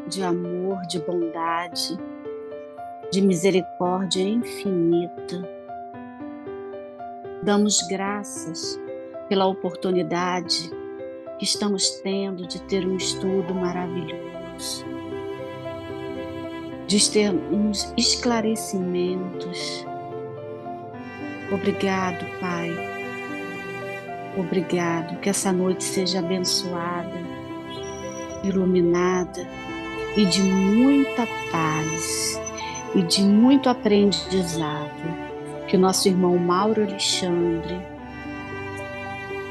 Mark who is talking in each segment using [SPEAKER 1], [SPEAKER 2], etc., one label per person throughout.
[SPEAKER 1] de amor, de bondade, de misericórdia infinita. Damos graças pela oportunidade que estamos tendo de ter um estudo maravilhoso, de ter uns esclarecimentos. Obrigado, Pai. Obrigado, que essa noite seja abençoada, iluminada e de muita paz e de muito aprendizado. Que o nosso irmão Mauro Alexandre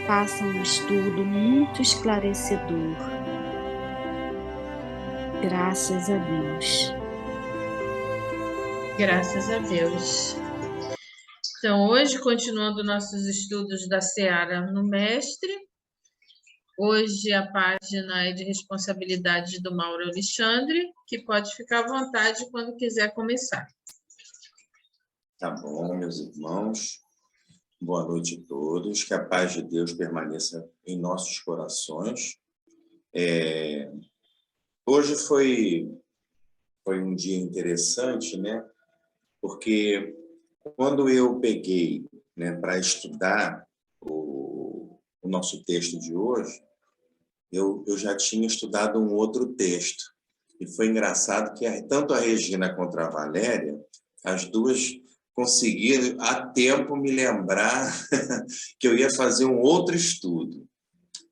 [SPEAKER 1] faça um estudo muito esclarecedor. Graças a Deus.
[SPEAKER 2] Graças a Deus. Então, hoje, continuando nossos estudos da Seara no Mestre, hoje a página é de responsabilidade do Mauro Alexandre, que pode ficar à vontade quando quiser começar.
[SPEAKER 3] Tá bom, meus irmãos. Boa noite a todos. Que a paz de Deus permaneça em nossos corações. Hoje foi um dia interessante, né? Porque quando eu peguei, né, para estudar o nosso texto de hoje, eu já tinha estudado um outro texto. E foi engraçado que tanto a Regina quanto a Valéria, as duas conseguiram a tempo me lembrar que eu ia fazer um outro estudo.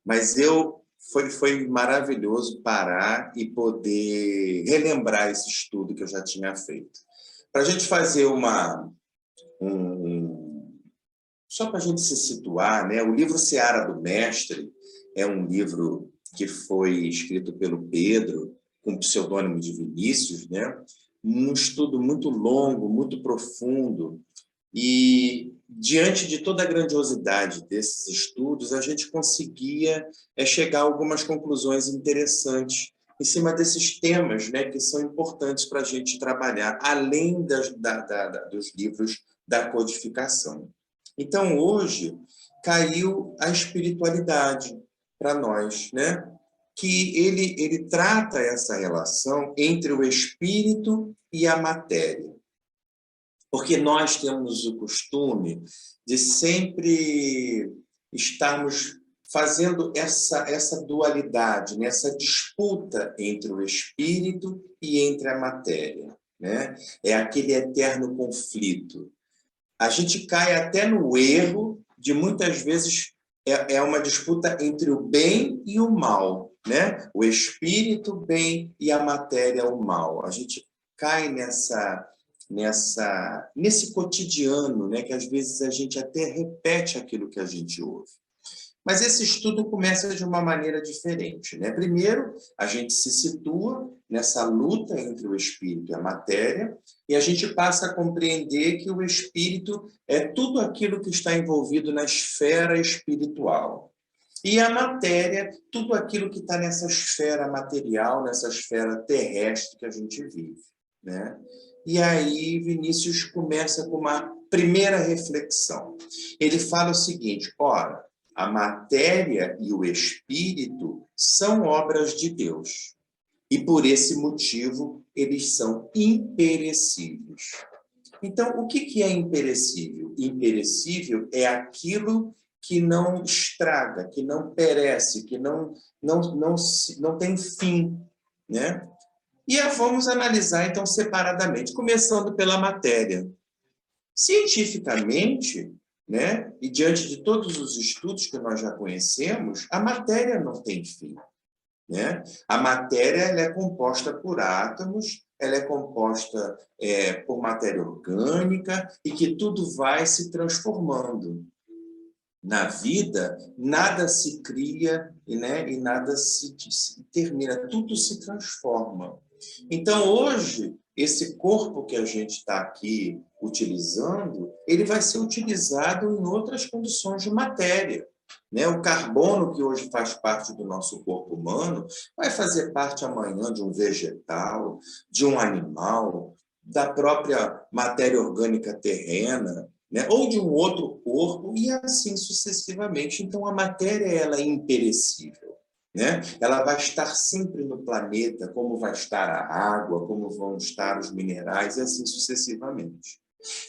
[SPEAKER 3] Mas foi maravilhoso parar e poder relembrar esse estudo que eu já tinha feito. Para a gente fazer só para a gente se situar, né? O livro Seara do Mestre é um livro que foi escrito pelo Pedro, com o pseudônimo de Vinícius, né? Um estudo muito longo, muito profundo, e diante de toda a grandiosidade desses estudos, a gente conseguia chegar a algumas conclusões interessantes em cima desses temas, né, que são importantes para a gente trabalhar, além dos livros da codificação. Então, hoje, caiu a espiritualidade para nós, né? Que ele trata essa relação entre o espírito e a matéria. Porque nós temos o costume de sempre estarmos fazendo essa dualidade, né? Essa disputa entre o espírito e entre a matéria, né? É aquele eterno conflito. A gente cai até no erro de, muitas vezes, é uma disputa entre o bem e o mal, né? O espírito, o bem, e a matéria, o mal. A gente cai nesse cotidiano, né? Que às vezes a gente até repete aquilo que a gente ouve. Mas esse estudo começa de uma maneira diferente, né? Primeiro, a gente se situa nessa luta entre o espírito e a matéria, e a gente passa a compreender que o espírito é tudo aquilo que está envolvido na esfera espiritual. E a matéria, tudo aquilo que está nessa esfera material, nessa esfera terrestre que a gente vive, né? E aí Vinícius começa com uma primeira reflexão. Ele fala o seguinte: ora, a matéria e o espírito são obras de Deus. E por esse motivo, eles são imperecíveis. Então, o que é imperecível? Imperecível é aquilo que não estraga, que não perece, que não tem fim, né? E vamos analisar, então, separadamente, começando pela matéria. Cientificamente, né, e diante de todos os estudos que nós já conhecemos, a matéria não tem fim, né? A matéria ela é composta por átomos, ela é composta por matéria orgânica, e que tudo vai se transformando. Na vida, nada se cria, né, e nada se termina, tudo se transforma. Então, hoje, esse corpo que a gente está aqui utilizando, ele vai ser utilizado em outras condições de matéria, né? O carbono, que hoje faz parte do nosso corpo humano, vai fazer parte amanhã de um vegetal, de um animal, da própria matéria orgânica terrena, né? Ou de um outro corpo, e assim sucessivamente. Então, a matéria ela é imperecível. né? Ela vai estar sempre no planeta, como vai estar a água, como vão estar os minerais, e assim sucessivamente.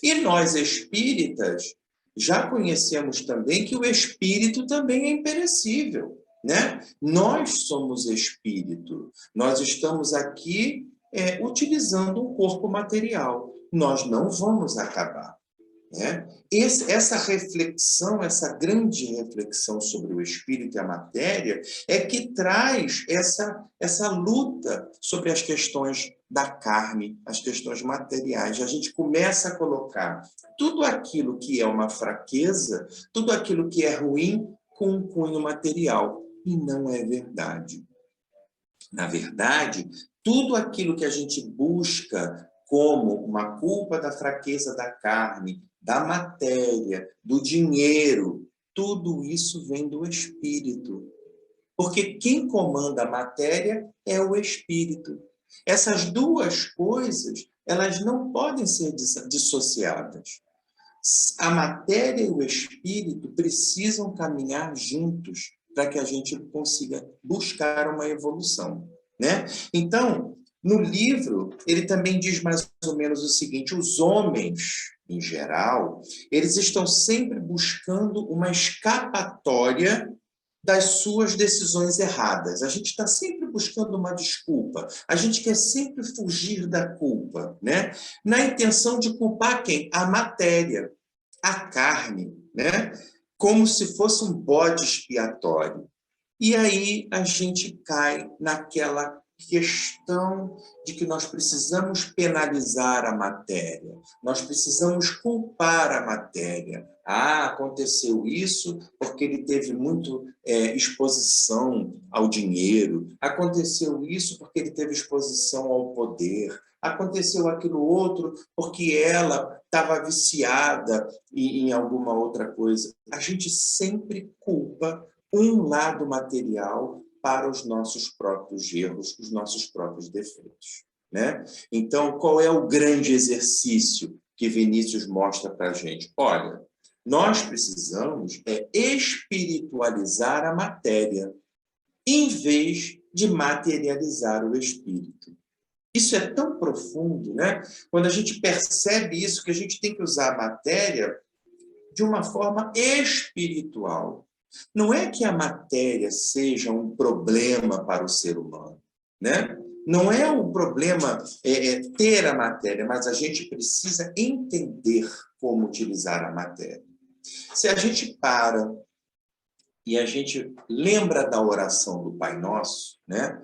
[SPEAKER 3] E nós, espíritas, já conhecemos também que o espírito também é imperecível, né? Nós somos espírito, nós estamos aqui utilizando um corpo material, nós não vamos acabar, né? Essa reflexão, essa grande reflexão sobre o espírito e a matéria é que traz essa luta sobre as questões da carne, as questões materiais. A gente começa a colocar tudo aquilo que é uma fraqueza, tudo aquilo que é ruim com um cunho material. E não é verdade. Na verdade, tudo aquilo que a gente busca como uma culpa da fraqueza da carne, da matéria, do dinheiro, tudo isso vem do espírito. Porque quem comanda a matéria é o espírito. Essas duas coisas, elas não podem ser dissociadas. A matéria e o espírito precisam caminhar juntos para que a gente consiga buscar uma evolução, né? Então, no livro, ele também diz mais ou menos o seguinte: os homens, em geral, eles estão sempre buscando uma escapatória das suas decisões erradas. A gente está sempre buscando uma desculpa. A gente quer sempre fugir da culpa, né? Na intenção de culpar quem? A matéria, a carne, né? Como se fosse um bode expiatório. E aí a gente cai naquela questão de que nós precisamos penalizar a matéria, nós precisamos culpar a matéria. Ah, aconteceu isso porque ele teve muito exposição ao dinheiro, aconteceu isso porque ele teve exposição ao poder, aconteceu aquilo outro porque ela estava viciada em alguma outra coisa. A gente sempre culpa um lado material para os nossos próprios erros, os nossos próprios defeitos, né? Então, qual é o grande exercício que Vinícius mostra para a gente? Olha, nós precisamos espiritualizar a matéria, em vez de materializar o espírito. Isso é tão profundo, né? Quando a gente percebe isso, que a gente tem que usar a matéria de uma forma espiritual. Não é que a matéria seja um problema para o ser humano, né? Não é um problema ter a matéria, mas a gente precisa entender como utilizar a matéria. Se a gente para e a gente lembra da oração do Pai Nosso, né?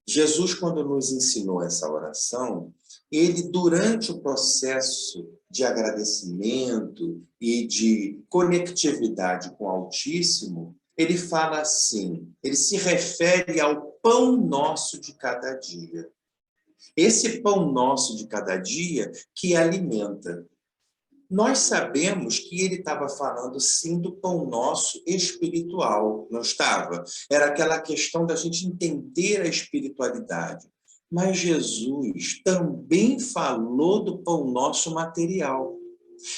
[SPEAKER 3] Jesus, quando nos ensinou essa oração, ele, durante o processo de agradecimento e de conectividade com o Altíssimo, ele fala assim, ele se refere ao pão nosso de cada dia. Esse pão nosso de cada dia que alimenta. Nós sabemos que ele estava falando, sim, do pão nosso espiritual, não estava? Era aquela questão da gente entender a espiritualidade. Mas Jesus também falou do pão nosso material.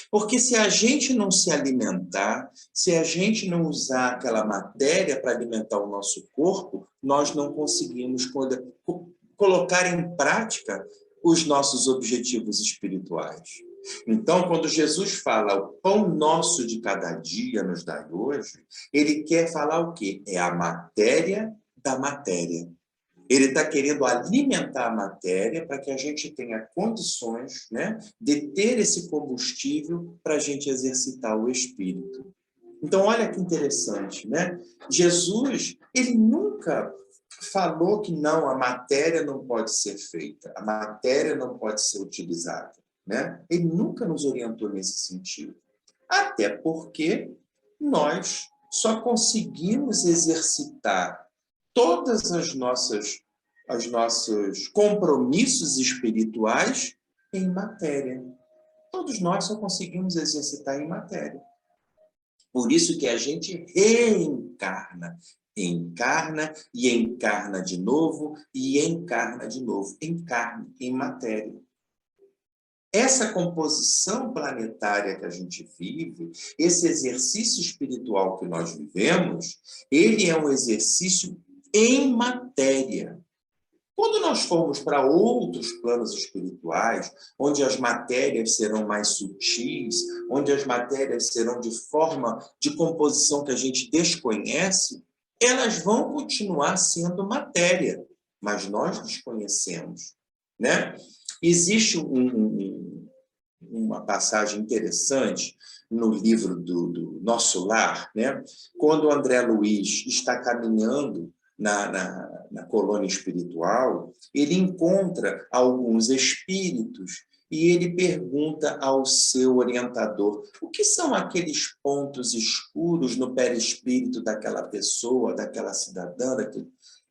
[SPEAKER 3] Porque se a gente não se alimentar, se a gente não usar aquela matéria para alimentar o nosso corpo, nós não conseguimos colocar em prática os nossos objetivos espirituais. Então, quando Jesus fala o pão nosso de cada dia nos dai hoje, ele quer falar o quê? É a matéria da matéria. Ele está querendo alimentar a matéria para que a gente tenha condições, né, de ter esse combustível para a gente exercitar o espírito. Então, olha que interessante, né? Jesus, ele nunca falou que não, a matéria não pode ser feita, a matéria não pode ser utilizada, né? Ele nunca nos orientou nesse sentido. Até porque nós só conseguimos exercitar todas os nossos compromissos espirituais em matéria. Todos nós só conseguimos exercitar em matéria. Por isso que a gente reencarna. Encarna e encarna de novo e encarna de novo. Encarna em matéria. Essa composição planetária que a gente vive, esse exercício espiritual que nós vivemos, ele é um exercício em matéria. Quando nós formos para outros planos espirituais, onde as matérias serão mais sutis, onde as matérias serão de forma de composição que a gente desconhece, elas vão continuar sendo matéria, mas nós desconhecemos, né? Existe uma passagem interessante no livro do Nosso Lar, né? Quando o André Luiz está caminhando na colônia espiritual, ele encontra alguns espíritos e ele pergunta ao seu orientador o que são aqueles pontos escuros no perispírito daquela pessoa, daquela cidadã, daquele...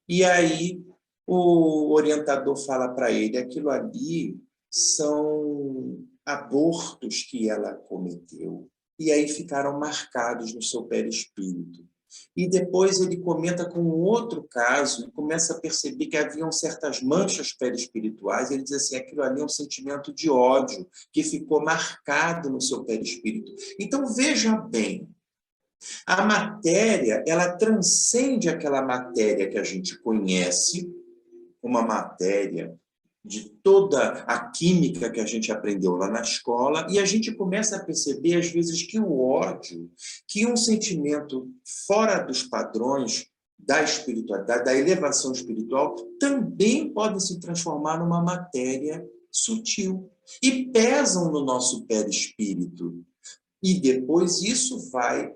[SPEAKER 3] E aí o orientador fala para ele, aquilo ali são abortos que ela cometeu. E aí ficaram marcados no seu perispírito. E depois ele comenta com um outro caso e começa a perceber que haviam certas manchas perispirituais. Ele diz assim, aquilo ali é um sentimento de ódio que ficou marcado no seu perispírito. Então, veja bem, a matéria, ela transcende aquela matéria que a gente conhece, uma matéria de toda a química que a gente aprendeu lá na escola, e a gente começa a perceber, às vezes, que o ódio, que um sentimento fora dos padrões da espiritualidade, da elevação espiritual, também podem se transformar numa matéria sutil e pesam no nosso perispírito. E depois isso vai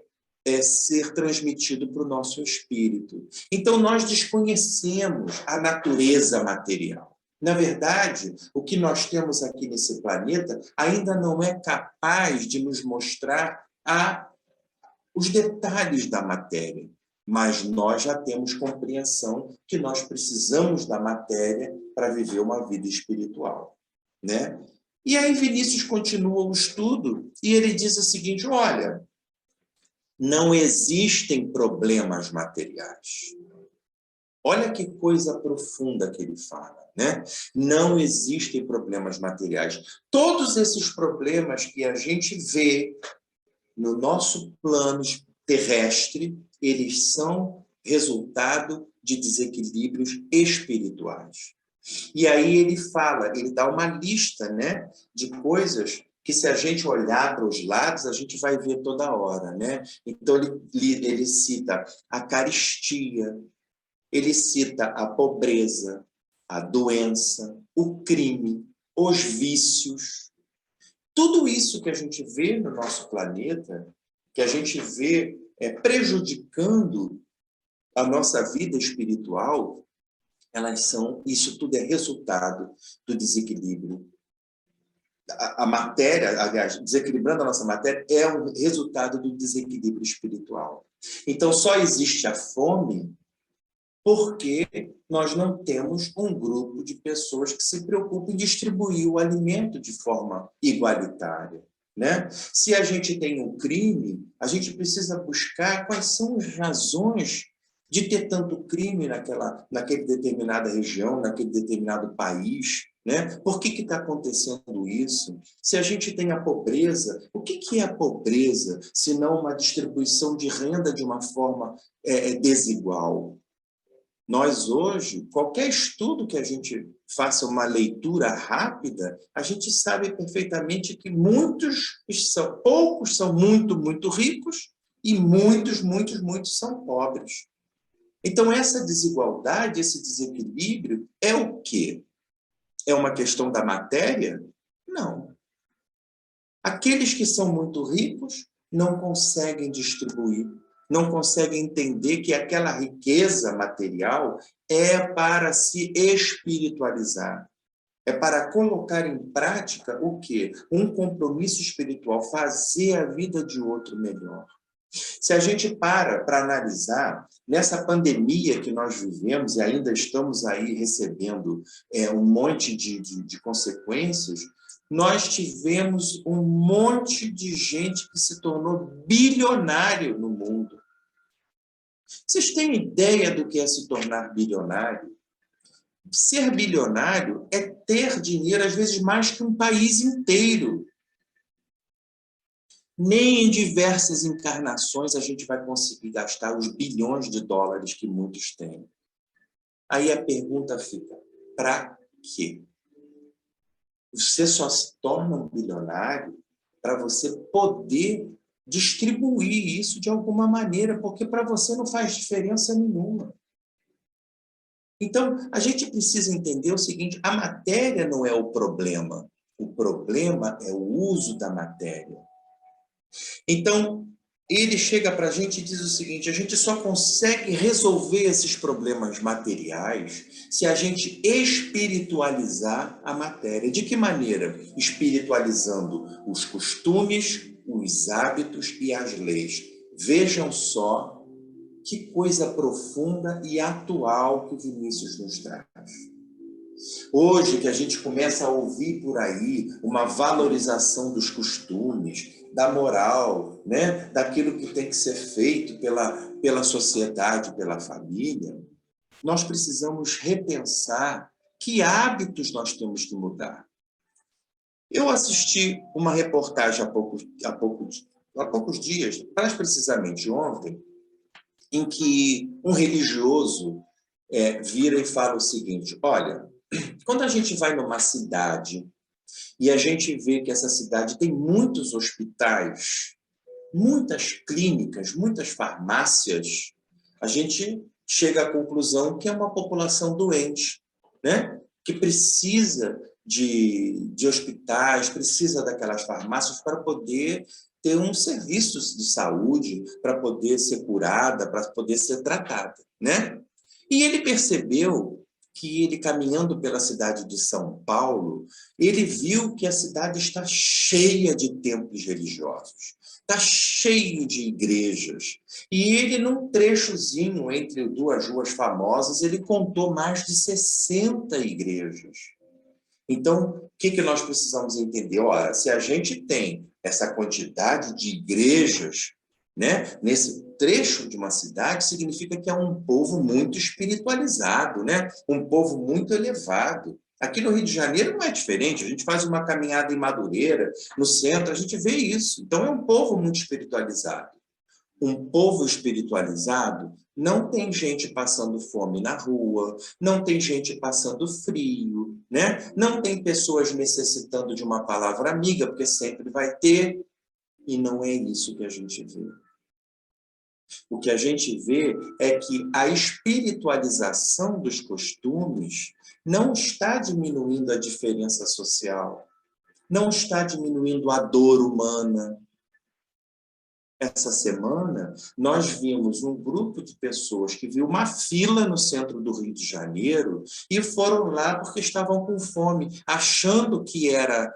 [SPEAKER 3] ser transmitido para o nosso espírito. Então, nós desconhecemos a natureza material. Na verdade, o que nós temos aqui nesse planeta ainda não é capaz de nos mostrar os detalhes da matéria, mas nós já temos compreensão que nós precisamos da matéria para viver uma vida espiritual, né? E aí Vinícius continua o estudo e ele diz o seguinte, olha, não existem problemas materiais. Olha que coisa profunda que ele fala, né? Não existem problemas materiais. Todos esses problemas que a gente vê no nosso plano terrestre, eles são resultado de desequilíbrios espirituais. E aí ele fala, ele dá uma lista, né, de coisas que se a gente olhar para os lados, a gente vai ver toda hora, né? Então ele cita a carestia, ele cita a pobreza, a doença, o crime, os vícios. Tudo isso que a gente vê no nosso planeta, que a gente vê prejudicando a nossa vida espiritual, isso tudo é resultado do desequilíbrio. A matéria, aliás, desequilibrando a nossa matéria, é um resultado do desequilíbrio espiritual. Então, só existe a fome porque nós não temos um grupo de pessoas que se preocupem em distribuir o alimento de forma igualitária, né? Se a gente tem um crime, a gente precisa buscar quais são as razões de ter tanto crime naquele determinada região, naquele determinado país, né? Por que está acontecendo isso? Se a gente tem a pobreza, o que é a pobreza, se não uma distribuição de renda de uma forma desigual? Nós hoje, qualquer estudo que a gente faça uma leitura rápida, a gente sabe perfeitamente que poucos são muito, muito ricos e muitos, muitos, muitos são pobres. Então, essa desigualdade, esse desequilíbrio é o quê? É uma questão da matéria? Não. Aqueles que são muito ricos não conseguem distribuir, não conseguem entender que aquela riqueza material é para se espiritualizar, é para colocar em prática o quê? Um compromisso espiritual, fazer a vida de outro melhor. Se a gente para analisar, nessa pandemia que nós vivemos e ainda estamos aí recebendo um monte de consequências, nós tivemos um monte de gente que se tornou bilionário no mundo. Vocês têm ideia do que é se tornar bilionário? Ser bilionário é ter dinheiro, às vezes, mais que um país inteiro. Nem em diversas encarnações a gente vai conseguir gastar os bilhões de dólares que muitos têm. Aí a pergunta fica, para quê? Você só se torna um bilionário para você poder distribuir isso de alguma maneira, porque para você não faz diferença nenhuma. Então, a gente precisa entender o seguinte, a matéria não é o problema é o uso da matéria. Então, ele chega para a gente e diz o seguinte, a gente só consegue resolver esses problemas materiais se a gente espiritualizar a matéria. De que maneira? Espiritualizando os costumes, os hábitos e as leis. Vejam só que coisa profunda e atual que Vinícius nos traz. Hoje que a gente começa a ouvir por aí uma valorização dos costumes, da moral, né? Daquilo que tem que ser feito pela sociedade, pela família, nós precisamos repensar que hábitos nós temos que mudar. Eu assisti uma reportagem há poucos dias, mais precisamente ontem, em que um religioso vira e fala o seguinte, olha, quando a gente vai numa cidade e a gente vê que essa cidade tem muitos hospitais, muitas clínicas, muitas farmácias, a gente chega à conclusão que é uma população doente, né? Que precisa de hospitais, precisa daquelas farmácias para poder ter um serviço de saúde, para poder ser curada, para poder ser tratada, né? E ele percebeu que ele, caminhando pela cidade de São Paulo, ele viu que a cidade está cheia de templos religiosos, está cheio de igrejas. E ele, num trechozinho entre duas ruas famosas, ele contou mais de 60 igrejas. Então, o que nós precisamos entender? Ora, se a gente tem essa quantidade de igrejas, né, nesse trecho de uma cidade, significa que é um povo muito espiritualizado, né? Um povo muito elevado. Aqui no Rio de Janeiro não é diferente, a gente faz uma caminhada em Madureira, no centro, a gente vê isso. Então, é um povo muito espiritualizado. Um povo espiritualizado não tem gente passando fome na rua, não tem gente passando frio, né? Não tem pessoas necessitando de uma palavra amiga, porque sempre vai ter, e não é isso que a gente vê. O que a gente vê é que a espiritualização dos costumes não está diminuindo a diferença social, não está diminuindo a dor humana. Essa semana, nós vimos um grupo de pessoas que viu uma fila no centro do Rio de Janeiro e foram lá porque estavam com fome, achando que era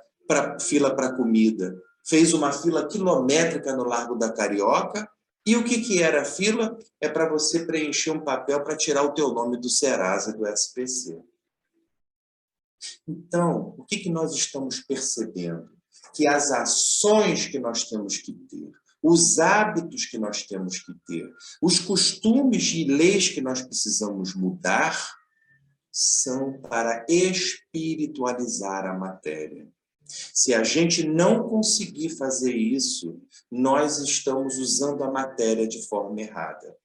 [SPEAKER 3] fila para comida. Fez uma fila quilométrica no Largo da Carioca. E o que era a fila? É para você preencher um papel para tirar o teu nome do Serasa, do SPC. Então, o que nós estamos percebendo? Que as ações que nós temos que ter, os hábitos que nós temos que ter, os costumes e leis que nós precisamos mudar, são para espiritualizar a matéria. Se a gente não conseguir fazer isso, nós estamos usando a matéria de forma errada.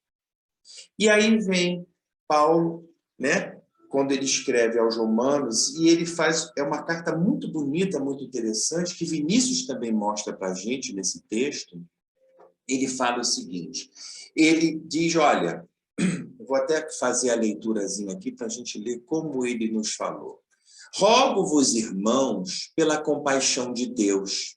[SPEAKER 3] E aí vem Paulo, né, quando ele escreve aos Romanos, e ele faz, é uma carta muito bonita, muito interessante, que Vinícius também mostra para a gente nesse texto. Ele fala o seguinte, ele diz, olha, vou até fazer a leiturazinha aqui para a gente ler como ele nos falou. Rogo-vos, irmãos, pela compaixão de Deus,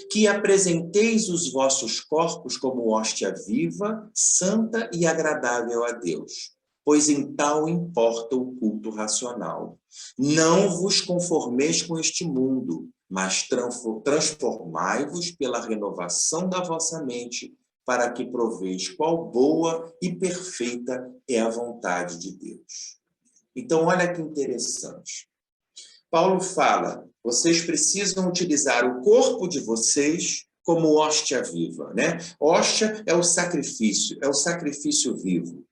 [SPEAKER 3] que apresenteis os vossos corpos como hóstia viva, santa e agradável a Deus, pois em tal importa o culto racional. Não vos conformeis com este mundo, mas transformai-vos pela renovação da vossa mente, para que proveis qual boa e perfeita é a vontade de Deus. Então, olha que interessante. Paulo fala, vocês precisam utilizar o corpo de vocês como hóstia viva, né? Hóstia é o sacrifício vivo.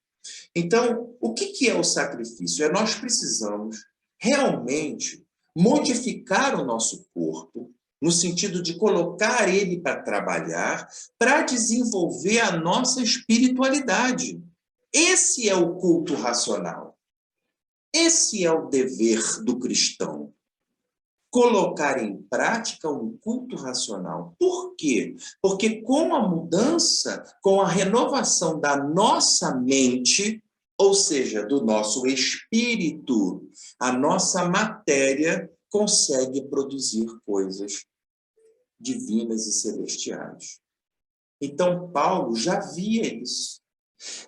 [SPEAKER 3] Então, o que é o sacrifício? Nós precisamos realmente modificar o nosso corpo, no sentido de colocar ele para trabalhar, para desenvolver a nossa espiritualidade. Esse é o culto racional. Esse é o dever do cristão. Colocar em prática um culto racional. Por quê? Porque com a mudança, com a renovação da nossa mente, ou seja, do nosso espírito, a nossa matéria consegue produzir coisas divinas e celestiais. Então, Paulo já via isso.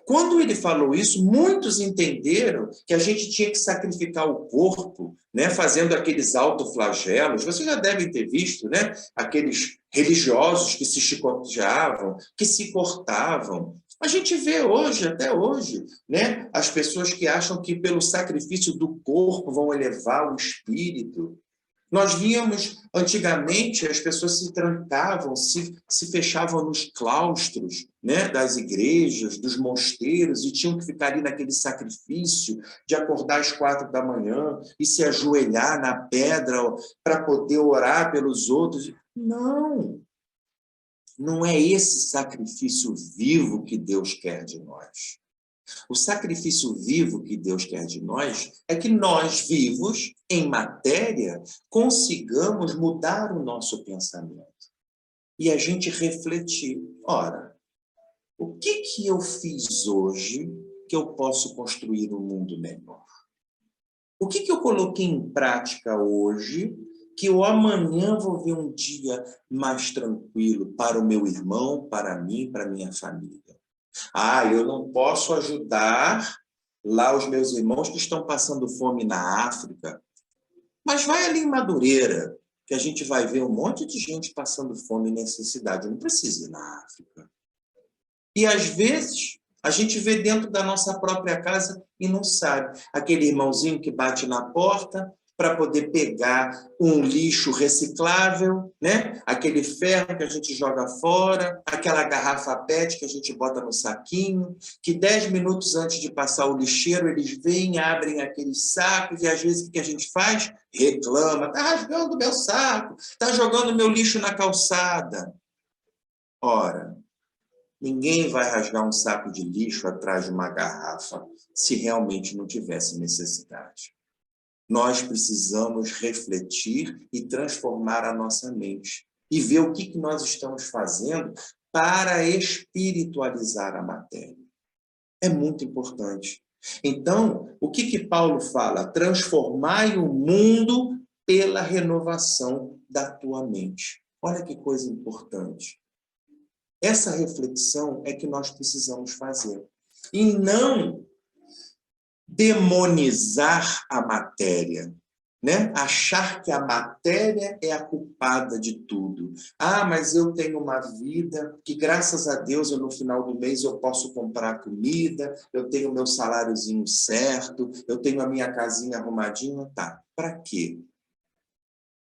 [SPEAKER 3] Quando ele falou isso, muitos entenderam que a gente tinha que sacrificar o corpo, né, fazendo aqueles autoflagelos. Vocês já devem ter visto, né, aqueles religiosos que se chicoteavam, que se cortavam. A gente vê hoje, até hoje, né, as pessoas que acham que pelo sacrifício do corpo vão elevar o espírito. Nós víamos, antigamente, as pessoas se trancavam, se fechavam nos claustros, né, das igrejas, dos mosteiros, e tinham que ficar ali naquele sacrifício de acordar às 4 da manhã e se ajoelhar na pedra para poder orar pelos outros. Não, não é esse sacrifício vivo que Deus quer de nós. O sacrifício vivo que Deus quer de nós é que nós, vivos, em matéria, consigamos mudar o nosso pensamento. E a gente refletir, ora, o que eu fiz hoje que eu posso construir um mundo melhor? O que eu coloquei em prática hoje que eu amanhã vou ver um dia mais tranquilo para o meu irmão, para mim, para a minha família? Eu não posso ajudar lá os meus irmãos que estão passando fome na África. Mas vai ali em Madureira, que a gente vai ver um monte de gente passando fome e necessidade. Eu não preciso ir na África. E, às vezes, a gente vê dentro da nossa própria casa e não sabe. Aquele irmãozinho que bate na porta para poder pegar um lixo reciclável, né? Aquele ferro que a gente joga fora, aquela garrafa PET que a gente bota no saquinho, que 10 minutos antes de passar o lixeiro, eles vêm, abrem aqueles sacos, e às vezes o que a gente faz? Reclama, está rasgando meu saco, está jogando meu lixo na calçada. Ora, ninguém vai rasgar um saco de lixo atrás de uma garrafa se realmente não tivesse necessidade. Nós precisamos refletir e transformar a nossa mente e ver o que nós estamos fazendo para espiritualizar a matéria. É muito importante. Então, o que Paulo fala? Transformai o mundo pela renovação da tua mente. Olha que coisa importante. Essa reflexão é que nós precisamos fazer. E não demonizar a matéria, né? Achar que a matéria é a culpada de tudo. Mas eu tenho uma vida que, graças a Deus, no final do mês eu posso comprar comida, eu tenho meu saláriozinho certo, eu tenho a minha casinha arrumadinha. Tá, para quê?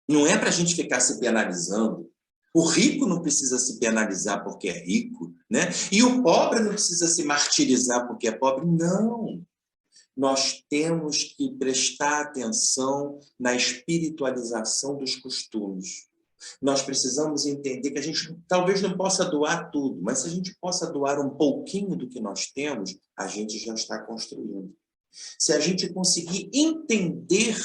[SPEAKER 3] Não é para a gente ficar se penalizando. O rico não precisa se penalizar porque é rico, né? E o pobre não precisa se martirizar porque é pobre. Não. Nós temos que prestar atenção na espiritualização dos costumes. Nós precisamos entender que a gente talvez não possa doar tudo, mas se a gente possa doar um pouquinho do que nós temos, a gente já está construindo. Se a gente conseguir entender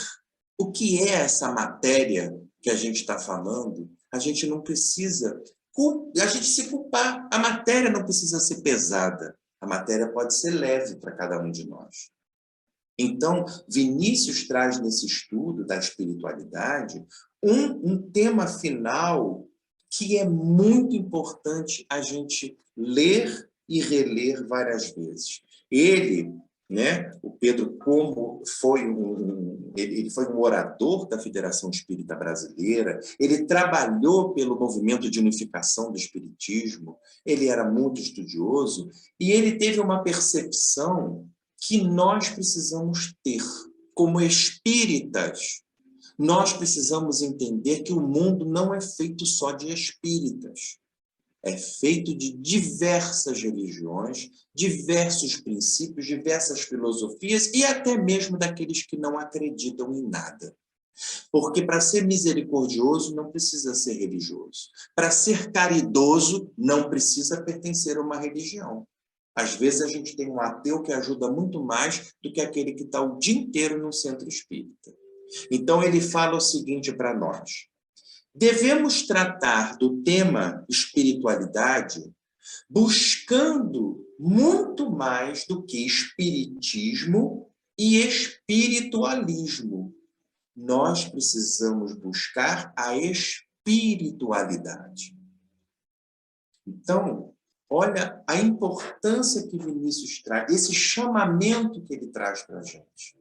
[SPEAKER 3] o que é essa matéria que a gente está falando, a gente não precisa se culpar. A matéria não precisa ser pesada. A matéria pode ser leve para cada um de nós. Então, Vinícius traz nesse estudo da espiritualidade um tema final que é muito importante a gente ler e reler várias vezes. Ele, né, o Pedro, como ele foi um orador da Federação Espírita Brasileira, ele trabalhou pelo movimento de unificação do espiritismo, ele era muito estudioso e ele teve uma percepção que nós precisamos ter como espíritas. Nós precisamos entender que o mundo não é feito só de espíritas. É feito de diversas religiões, diversos princípios, diversas filosofias e até mesmo daqueles que não acreditam em nada. Porque para ser misericordioso não precisa ser religioso. Para ser caridoso não precisa pertencer a uma religião. Às vezes a gente tem um ateu que ajuda muito mais do que aquele que está o dia inteiro no centro espírita. Então ele fala o seguinte para nós: devemos tratar do tema espiritualidade buscando muito mais do que espiritismo e espiritualismo. Nós precisamos buscar a espiritualidade. Então, olha a importância que Vinícius traz, esse chamamento que ele traz para a gente.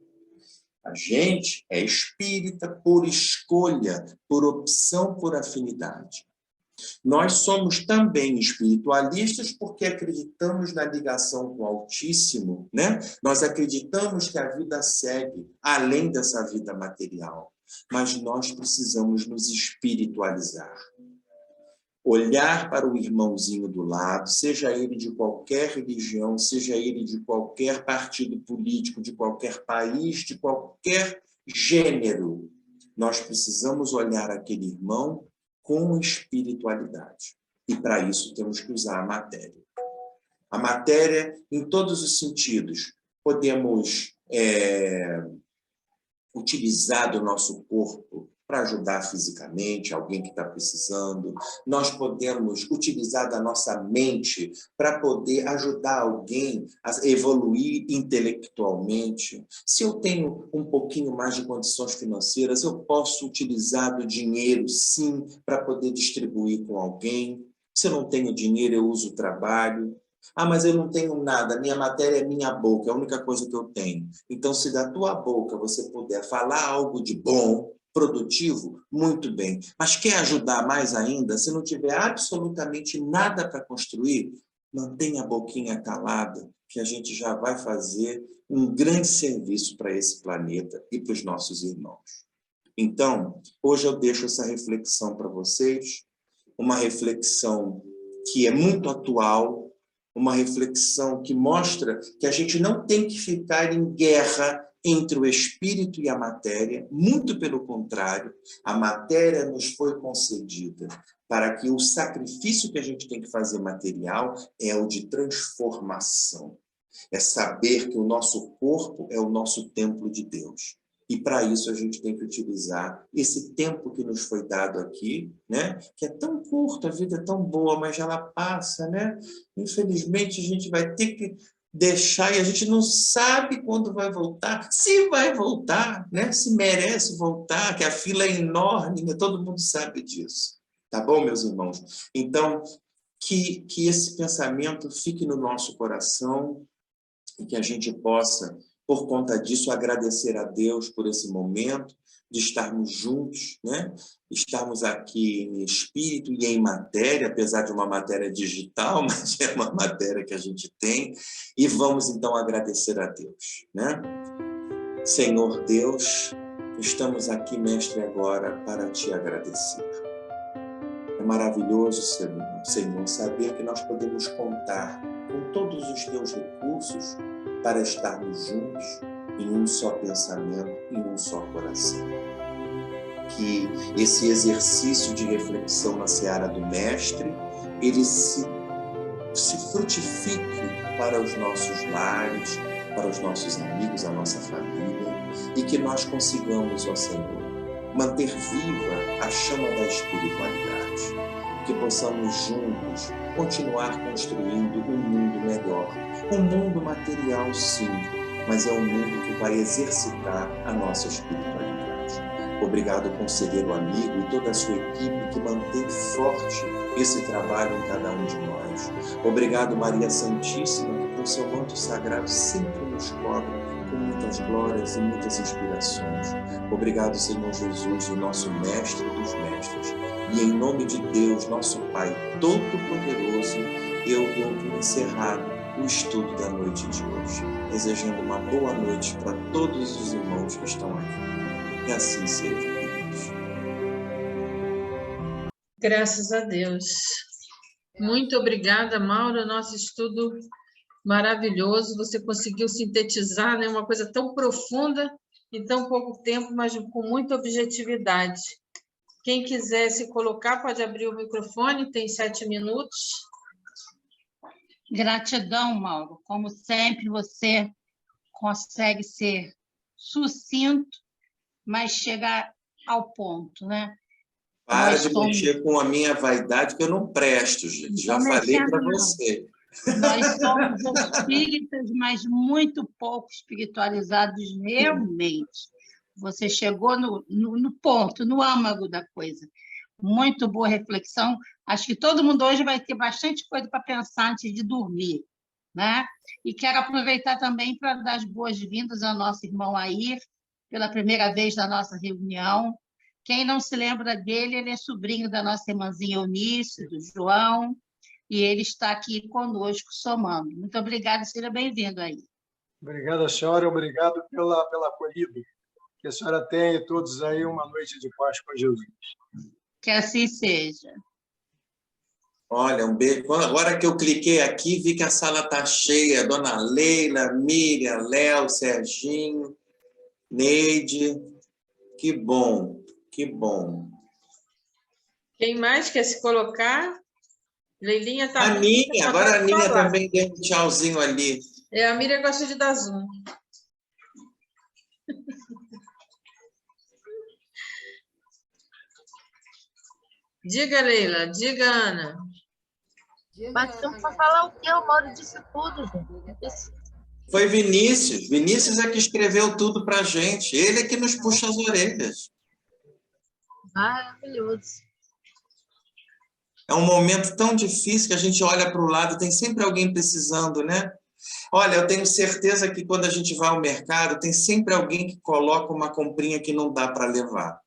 [SPEAKER 3] A gente é espírita por escolha, por opção, por afinidade. Nós somos também espiritualistas porque acreditamos na ligação com o Altíssimo, né? Nós acreditamos que a vida segue além dessa vida material, mas nós precisamos nos espiritualizar. Olhar para o irmãozinho do lado, seja ele de qualquer religião, seja ele de qualquer partido político, de qualquer país, de qualquer gênero, nós precisamos olhar aquele irmão com espiritualidade. E para isso temos que usar a matéria. A matéria em todos os sentidos. Podemos utilizar do nosso corpo para ajudar fisicamente alguém que está precisando. Nós podemos utilizar da nossa mente para poder ajudar alguém a evoluir intelectualmente. Se eu tenho um pouquinho mais de condições financeiras, eu posso utilizar do dinheiro, sim, para poder distribuir com alguém. Se eu não tenho dinheiro, eu uso o trabalho. Ah, mas eu não tenho nada, minha matéria é minha boca, é a única coisa que eu tenho. Então, se da tua boca você puder falar algo de bom, produtivo, muito bem. Mas quer ajudar mais ainda? Se não tiver absolutamente nada para construir, mantenha a boquinha calada, que a gente já vai fazer um grande serviço para esse planeta e para os nossos irmãos. Então, hoje eu deixo essa reflexão para vocês, uma reflexão que é muito atual, uma reflexão que mostra que a gente não tem que ficar em guerra entre o espírito e a matéria, muito pelo contrário, a matéria nos foi concedida para que o sacrifício que a gente tem que fazer material é o de transformação. É saber que o nosso corpo é o nosso templo de Deus. E para isso a gente tem que utilizar esse tempo que nos foi dado aqui, né? Que é tão curto, a vida é tão boa, mas ela passa, né? Infelizmente a gente vai ter que deixar e a gente não sabe quando vai voltar, se vai voltar, né? Se merece voltar, que a fila é enorme, né? Todo mundo sabe disso. Tá bom, meus irmãos? Então, que esse pensamento fique no nosso coração e que a gente possa, por conta disso, agradecer a Deus por esse momento, de estarmos juntos, né? Estarmos aqui em espírito e em matéria, apesar de uma matéria digital, mas é uma matéria que a gente tem, e vamos então agradecer a Deus, né? Senhor Deus, estamos aqui, Mestre, agora para te agradecer. É maravilhoso, Senhor, saber que nós podemos contar com todos os teus recursos para estarmos juntos em um só pensamento, em um só coração. Que esse exercício de reflexão na seara do Mestre, ele se frutifique para os nossos lares, para os nossos amigos, a nossa família, e que nós consigamos, ó Senhor, manter viva a chama da espiritualidade, que possamos juntos continuar construindo um mundo melhor, um mundo material, sim, mas é um mundo que vai exercitar a nossa espiritualidade. Obrigado, conselheiro amigo e toda a sua equipe que mantém forte esse trabalho em cada um de nós. Obrigado, Maria Santíssima, que com seu manto sagrado sempre nos cobre com muitas glórias e muitas inspirações. Obrigado, Senhor Jesus, o nosso Mestre dos Mestres. E em nome de Deus, nosso Pai Todo-Poderoso, eu dou por encerrado o estudo da noite de hoje, desejando uma boa noite para todos os irmãos que estão aqui. Que assim seja, queridos.
[SPEAKER 2] Graças a Deus. Muito obrigada, Mauro. Nosso estudo maravilhoso. Você conseguiu sintetizar, né, uma coisa tão profunda em tão pouco tempo, mas com muita objetividade. Quem quiser se colocar, pode abrir o microfone, tem 7 minutos.
[SPEAKER 4] Gratidão, Mauro. Como sempre, você consegue ser sucinto, mas chegar ao ponto, né?
[SPEAKER 3] Para
[SPEAKER 4] Nós
[SPEAKER 3] de
[SPEAKER 4] somos...
[SPEAKER 3] mexer com a minha vaidade, que eu não presto, gente. Já
[SPEAKER 4] Não
[SPEAKER 3] falei
[SPEAKER 4] mexendo,
[SPEAKER 3] para
[SPEAKER 4] não.
[SPEAKER 3] você.
[SPEAKER 4] Nós somos espíritas, mas muito pouco espiritualizados realmente. Você chegou no ponto, no âmago da coisa. Muito boa reflexão. Acho que todo mundo hoje vai ter bastante coisa para pensar antes de dormir, né? E quero aproveitar também para dar as boas-vindas ao nosso irmão Air, pela primeira vez na nossa reunião. Quem não se lembra dele, ele é sobrinho da nossa irmãzinha Eunice, do João, e ele está aqui conosco, somando. Muito obrigada, seja bem-vindo aí.
[SPEAKER 5] Obrigado, senhora, obrigado pela acolhida. Que a senhora tenha todos aí uma noite de paz com Jesus.
[SPEAKER 4] Que assim seja.
[SPEAKER 3] Olha, um beijo. Agora que eu cliquei aqui, vi que a sala está cheia. Dona Leila, Miriam, Léo, Serginho, Neide. Que bom, que bom.
[SPEAKER 2] Quem mais quer se colocar? Leilinha está
[SPEAKER 3] A Ninha, agora a Ninha também deu um tchauzinho ali.
[SPEAKER 2] A Miriam gosta de dar zoom. Diga, Leila. Diga, Ana.
[SPEAKER 6] Mas estamos para falar o quê? O Mauro disse tudo, gente.
[SPEAKER 3] Foi Vinícius. Vinícius é que escreveu tudo para a gente. Ele é que nos puxa as orelhas.
[SPEAKER 6] Maravilhoso.
[SPEAKER 3] É um momento tão difícil que a gente olha para o lado, tem sempre alguém precisando, né? Olha, eu tenho certeza que quando a gente vai ao mercado, tem sempre alguém que coloca uma comprinha que não dá para levar.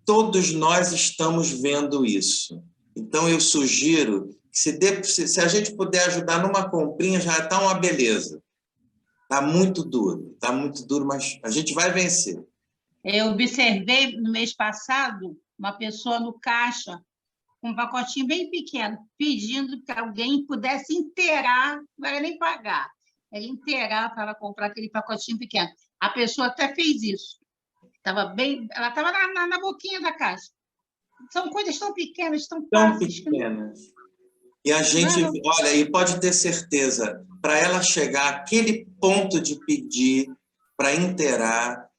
[SPEAKER 3] Todos nós estamos vendo isso. Então, eu sugiro que se a gente puder ajudar numa comprinha, já está uma beleza. Está muito duro, mas a gente vai vencer.
[SPEAKER 4] Eu observei no mês passado uma pessoa no caixa com um pacotinho bem pequeno, pedindo que alguém pudesse inteirar, não era nem pagar, era inteirar para ela comprar aquele pacotinho pequeno. A pessoa até fez isso. Ela estava na boquinha da caixa. São coisas tão pequenas, tão fáceis.
[SPEAKER 3] Tão pequenas. E a gente, olha, e pode ter certeza, para ela chegar àquele ponto de pedir, para inteirar,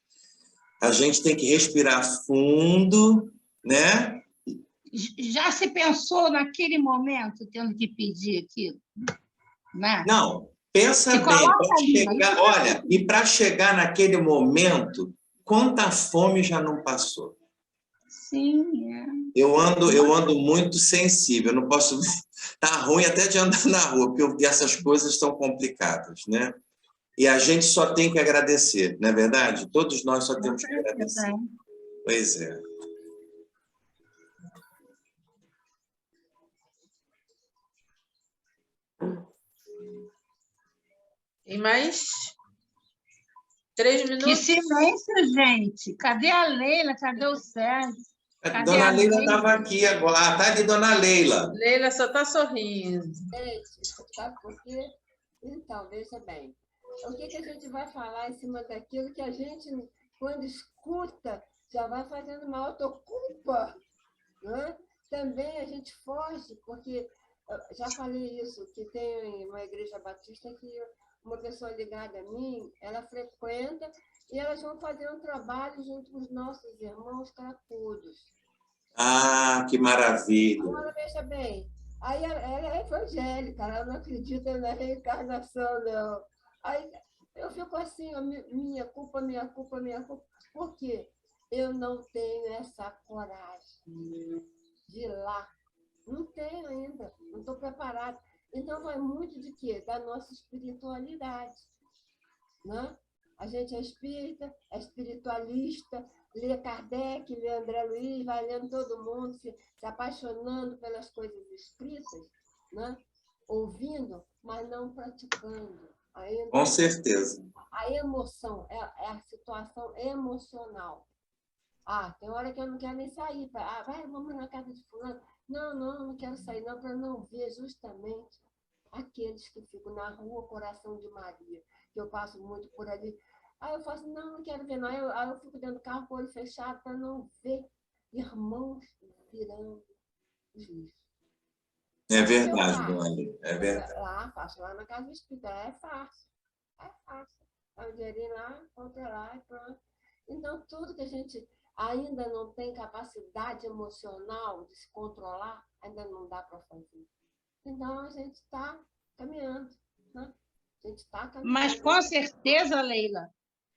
[SPEAKER 3] a gente tem que respirar fundo, né?
[SPEAKER 4] Já se pensou naquele momento tendo que pedir aquilo? Né?
[SPEAKER 3] Não, pensa bem. Olha, e para chegar naquele momento, quanta fome já não passou?
[SPEAKER 4] Sim, é.
[SPEAKER 3] Eu ando muito sensível, eu não posso... Tá ruim até de andar na rua, porque essas coisas estão complicadas, né? E a gente só tem que agradecer, não é verdade? Todos nós só temos que agradecer. Pois é.
[SPEAKER 2] E mais 3 minutos?
[SPEAKER 4] Que silêncio, gente! Cadê a Leila? Cadê o Sérgio?
[SPEAKER 3] A Dona Leila estava aqui agora. Ah, tá ali, Dona Leila.
[SPEAKER 2] Leila só está sorrindo.
[SPEAKER 7] Gente, sabe por quê? Então, veja bem. O que a gente vai falar em cima daquilo que a gente, quando escuta, já vai fazendo uma autoculpa, né? Também a gente foge, porque, já falei isso, que tem uma igreja batista que uma pessoa ligada a mim, ela frequenta e elas vão fazer um trabalho junto com os nossos irmãos cracudos.
[SPEAKER 3] Ah, que maravilha!
[SPEAKER 7] Agora, veja bem, aí ela é evangélica, ela não acredita na reencarnação, não. Aí eu fico assim, minha culpa, minha culpa, minha culpa. Por quê? Eu não tenho essa coragem de ir lá. Não tenho ainda, não estou preparada. Então, vai muito de quê? Da nossa espiritualidade, né? A gente é espírita, é espiritualista, lê Kardec, lê André Luiz, vai lendo todo mundo, se apaixonando pelas coisas escritas, né? Ouvindo, mas não praticando. Ainda
[SPEAKER 3] com certeza.
[SPEAKER 7] A emoção, é a situação emocional. Ah, tem hora que eu não quero nem sair. Vamos na casa de fulano. Não quero sair não, para não ver justamente aqueles que ficam na rua Coração de Maria, que eu passo muito por ali. Aí eu faço, não quero ver não. Aí eu fico dentro do carro com o olho fechado para não ver irmãos virando os lixos.
[SPEAKER 3] É
[SPEAKER 7] Mas eu
[SPEAKER 3] verdade,
[SPEAKER 7] faço.
[SPEAKER 3] Dona, é verdade.
[SPEAKER 7] Lá, faço lá na casa espírita, é fácil. É fácil. Dá o dinheirinho lá, compra lá e pronto. Então, tudo que a gente ainda não tem capacidade emocional de se controlar, ainda não dá para fazer. Então, a gente está caminhando, né? A gente está
[SPEAKER 4] Mas,
[SPEAKER 7] caminhando.
[SPEAKER 4] com certeza, Leila,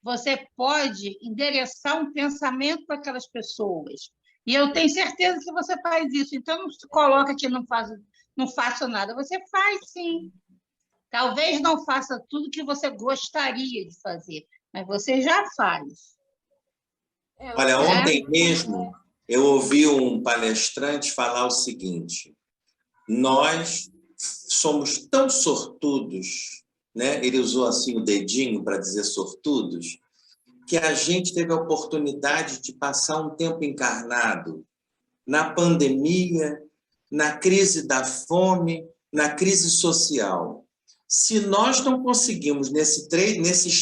[SPEAKER 4] você pode endereçar um pensamento para aquelas pessoas. E eu tenho certeza que você faz isso. Então, não se coloca que não faço nada. Você faz, sim. Talvez não faça tudo que você gostaria de fazer, mas você já faz.
[SPEAKER 3] Olha,
[SPEAKER 4] Né?
[SPEAKER 3] ontem mesmo eu ouvi um palestrante falar o seguinte: nós somos tão sortudos, né? Ele usou assim o dedinho para dizer sortudos, que a gente teve a oportunidade de passar um tempo encarnado na pandemia, na crise da fome, na crise social. Se nós não conseguimos, nesses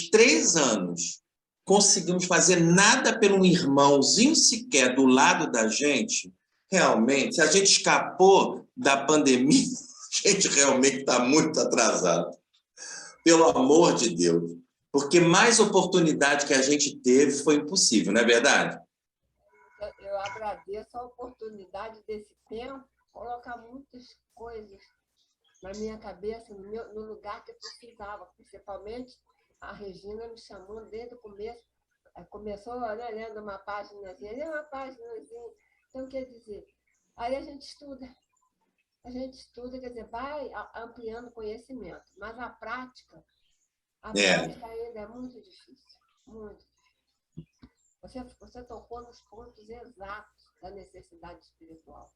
[SPEAKER 3] 3 anos, conseguimos fazer nada pelo irmãozinho sequer do lado da gente, realmente, se a gente escapou da pandemia, a gente realmente está muito atrasado. Pelo amor de Deus. Porque mais oportunidade que a gente teve foi impossível, não é verdade?
[SPEAKER 7] Eu agradeço a oportunidade desse tempo, colocar muitas coisas na minha cabeça, no lugar que eu precisava, principalmente a Regina me chamou desde o começo, começou, né, lendo uma páginazinha, então quer dizer, aí a gente estuda, quer dizer, vai ampliando conhecimento, mas a prática ainda é muito difícil, muito. Você tocou nos pontos exatos da necessidade espiritual.